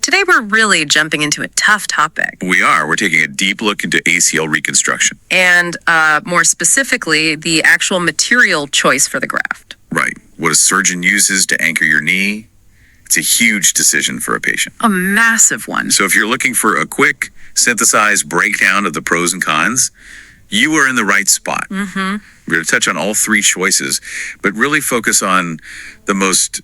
Today we're really jumping into a tough topic. We are. We're taking a deep look into ACL reconstruction. And more specifically, the actual material choice for the graft. Right. What a surgeon uses to anchor your knee. It's a huge decision for a patient. A massive one. So if you're looking for a quick, synthesized breakdown of the pros and cons, you are in the right spot. We're going to touch on all three choices, but really focus on the most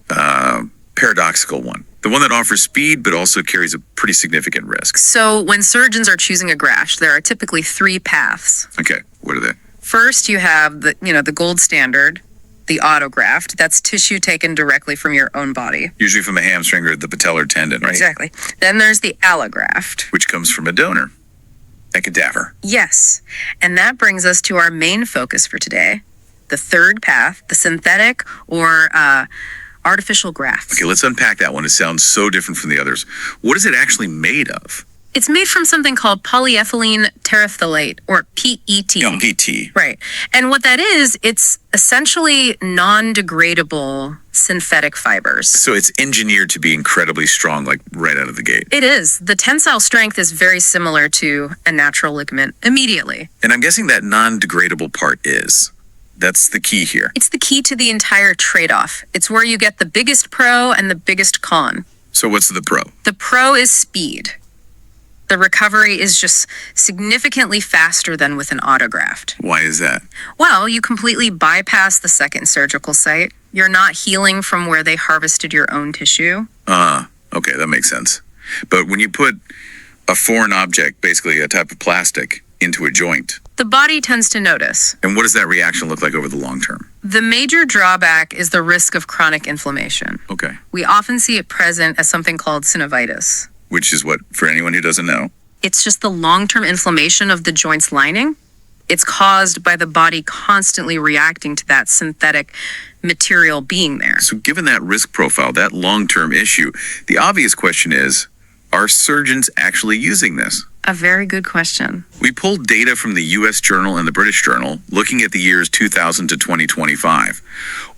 paradoxical one. The one that offers speed, but also carries a pretty significant risk. So when surgeons are choosing a graft, there are typically three paths. Okay, what are they? First, you have the gold standard, the autograft. That's tissue taken directly from your own body. Usually from a hamstring or the patellar tendon, right? Exactly. Then there's the allograft. Which comes from a donor, a cadaver. Yes. And that brings us to our main focus for today, the third path, the synthetic or artificial grafts. Okay, let's unpack that one. It sounds so different from the others. What is it actually made of? It's made from something called polyethylene terephthalate, or PET. No, PT. Right. And what that is, it's essentially non-degradable synthetic fibers. So it's engineered to be incredibly strong, like right out of the gate. It is. The tensile strength is very similar to a natural ligament immediately. And I'm guessing that non-degradable part is. That's the key here. It's the key to the entire trade-off. It's where you get the biggest pro and the biggest con. So what's the pro? The pro is speed. The recovery is just significantly faster than with an autograft. Why is that? Well, you completely bypass the second surgical site. You're not healing from where they harvested your own tissue. Okay, that makes sense. But when you put a foreign object, basically a type of plastic, into a joint, the body tends to notice. And what does that reaction look like over the long term? The major drawback is the risk of chronic inflammation. Okay. We often see it present as something called synovitis. Which is what, for anyone who doesn't know? It's just the long-term inflammation of the joint's lining. It's caused by the body constantly reacting to that synthetic material being there. So given that risk profile, that long-term issue, the obvious question is, are surgeons actually using this? A very good question. We pulled data from the U.S. Journal and the British Journal looking at the years 2000 to 2025.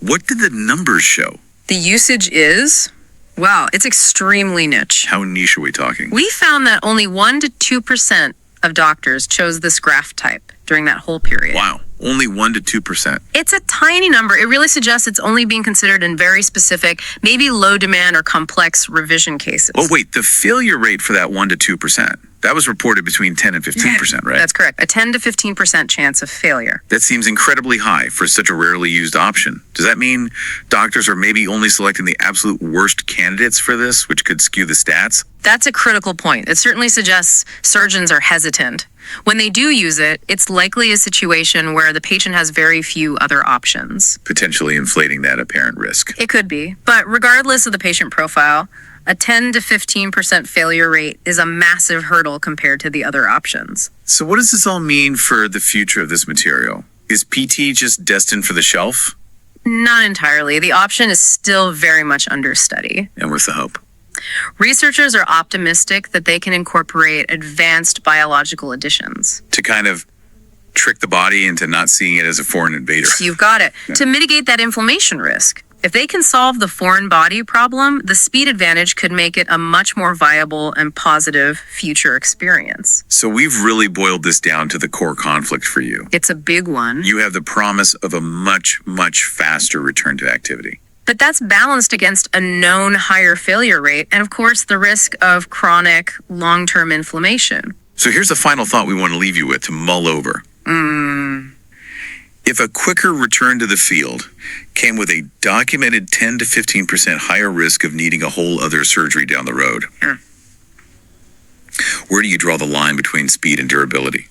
What did the numbers show? The usage is, wow, it's extremely niche. How niche are we talking? We found that only 1% to 2% of doctors chose this graft type during that whole period. Wow, only 1% to 2%. It's a tiny number. It really suggests it's only being considered in very specific, maybe low demand or complex revision cases. Oh, wait, the failure rate for that 1% to 2%, that was reported between 10 and 15%, right? That's correct. A 10 to 15% chance of failure. That seems incredibly high for such a rarely used option. Does that mean doctors are maybe only selecting the absolute worst candidates for this, which could skew the stats? That's a critical point. It certainly suggests surgeons are hesitant. When they do use it, it's likely a situation where the patient has very few other options. Potentially inflating that apparent risk. It could be. But regardless of the patient profile, a 10 to 15% failure rate is a massive hurdle compared to the other options. So what does this all mean for the future of this material? Is PT just destined for the shelf? Not entirely. The option is still very much under study. And what's the hope? Researchers are optimistic that they can incorporate advanced biological additions. To kind of trick the body into not seeing it as a foreign invader. You've got it. Yeah. To mitigate that inflammation risk. If they can solve the foreign body problem, the speed advantage could make it a much more viable and positive future experience. So we've really boiled this down to the core conflict for you. It's a big one. You have the promise of a much, much faster return to activity. But that's balanced against a known higher failure rate and, of course, the risk of chronic long-term inflammation. So here's the final thought we want to leave you with to mull over. If a quicker return to the field came with a documented 10 to 15% higher risk of needing a whole other surgery down the road, where do you draw the line between speed and durability?